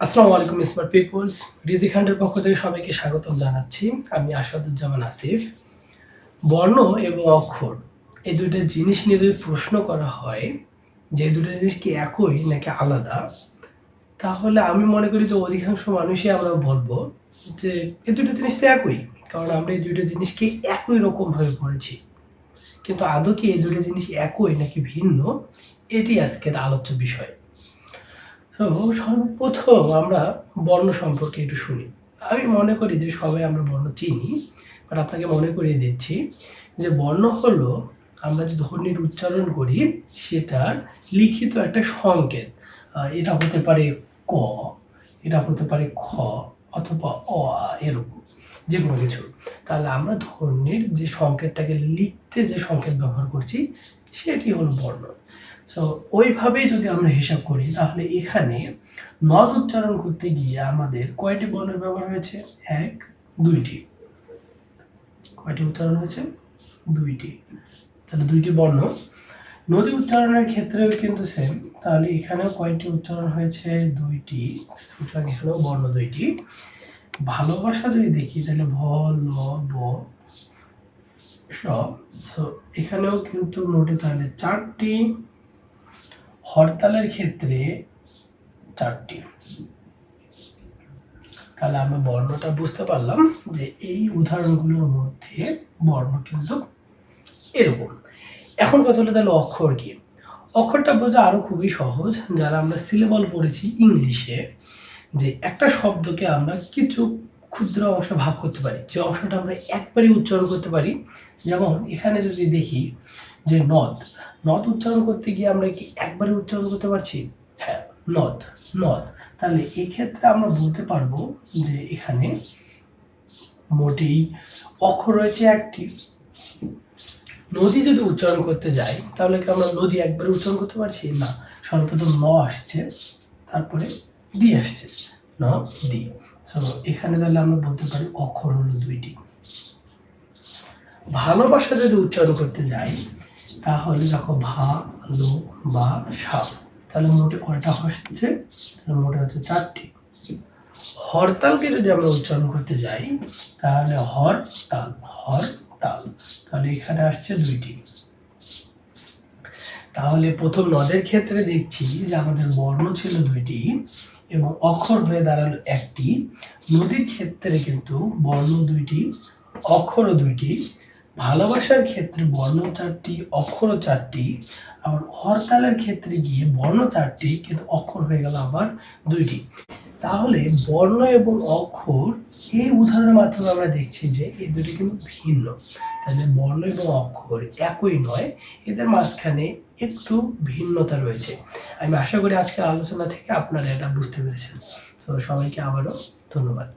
আসসালামু আলাইকুম smart people's. রিজিক হান্টের পক্ষ থেকে সবাইকে স্বাগতম জানাচ্ছি। আমি আসাদুজ্জামান আসিফ। বর্ণ এবং অক্ষর এই ২ টা জিনিস নিয়ে যদি প্রশ্ন করা হয় যে এই ২ টা জিনিস কি একই নাকি আলাদা? তাহলে আমি মনে করি যে অধিকাংশ মানুষই আমরা বলব যে এই ২ টা জিনিস তো একই। কারণ আমরা এই ২ টা জিনিসকে একই রকমভাবে পড়েছি। কিন্তু আদৌ কি এই ২ টা জিনিস একই নাকি ভিন্ন? এটি আজকের আলোচ্য বিষয়। তো সর্বপ্রথম আমরা বর্ণ সম্পর্কে একটু শুনি। আমি মনে করি যে সবাই আমরা বর্ণ চিনি। বাট আপনাকে মনে করিয়ে দিচ্ছি যে বর্ণ হলো আমরা যে ধ্বনির উচ্চারণ করি সেটার লিখিত একটা সংকেত। এটা হতে পারে ক, এটা হতে পারে খ অথবা অ, আ এরকম যেকোনো কিছু। তাহলে আমরা ধ্বনির যে সংকেতটাকে লিখতে যে সংকেত ব্যবহার করছি সেটি হলো বর্ণ। সো ওইভাবেই যদি আমরা হিসাব করি তাহলে এখানে নদ উচ্চারণ করতে গিয়ে আমাদের কয়টি বর্ণের ব্যবহার হয়েছে? ১, ২ টি। কয়টি উচ্চারণ হয়েছে? ২ টি। তাহলে ২ টি বর্ণ। নদী উচ্চারণের ক্ষেত্রেও কিন্তু সেম। তাহলে এখানেও কয়টি উচ্চারণ হয়েছে? ২ টি। সুতরাং এখানেও বর্ণ ২ টি। ভালোবাসা যদি দেখি তাহলে ভ, ল, ব, স। সো এখানেও কিন্তু মোটে তাহলে ৪ টি। হরতালের ক্ষেত্রে ৪ টি। তাহলে আমরা বর্ণটা বুঝতে পারলাম যে এই উদাহরণগুলোর মধ্যে বর্ণ কিন্তু এরকম। এখন কথা হলো তাহলে অক্ষর কি? অক্ষরটা বোঝা আরো খুবই সহজ। যারা আমরা সিলেবল পড়েছি ইংলিশে যে একটা শব্দকে আমরা কিছু ক্ষুদ্র অংশে ভাগ করতে পারি। যে অংশটা আমরা একবারই উচ্চারণ করতে পারি। যেমন এখানে যদি দেখি যে নদ, নদ উচ্চারণ করতে গিয়ে আমরা কি একবারে উচ্চারণ করতে পারছি? হ্যাঁ, নদ, নদ। তাহলে এক্ষেত্রে আমরা বলতে পারবো যে এখানে মোটেই অক্ষর রয়েছে ১ টি। নদী যদি উচ্চারণ করতে যাই তাহলে কি আমরা নদী একবারে উচ্চারণ করতে পারছি? না। সর্বপ্রথম ন আসছে, তারপরে দি আসছে। ন, দি। সো এখানে তাহলে আমরা বলতে পারি অক্ষর হলো ২ টি। ভালোবাসা যদি উচ্চারণ করতে যাই তাহলে দেখো ভা, লো, বা, সা। তাহলে মোটে কয়টা হচ্ছে? তাহলে মোটে হচ্ছে ৪ টি। হরতালকে যদি আমরা উচ্চারণ করতে যাই তাহলে হরতাল, হরতাল। তাহলে এখানে আসছে ২ টি। তাহলে প্রথম নদের ক্ষেত্রে দেখছি যে আমাদের বর্ণ ছিল ২ টি এবং অক্ষর হয়ে দাঁড়ালো ১ টি। নদীর ক্ষেত্রে কিন্তু বর্ণ ২ টি, অক্ষরও ২ টি। ভালোবাসার ক্ষেত্রে বর্ণ ৪ টি, অক্ষরও ৪ টি। আবার হরতালের ক্ষেত্রে গিয়ে বর্ণ ৪ টি কিন্তু অক্ষর হয়ে গেল আবার ২ টি। তাহলে বর্ণ এবং অক্ষর এই উদাহরণের মাধ্যমে আমরা দেখছি যে এই দুটি কিন্তু ভিন্ন। তাহলে বর্ণ এবং অক্ষর একই নয়, এদের মাঝখানে একটু ভিন্নতা রয়েছে। আমি আশা করি আজকের আলোচনা থেকে আপনারা এটা বুঝতে পেরেছেন। তো সবাইকে আবারও ধন্যবাদ।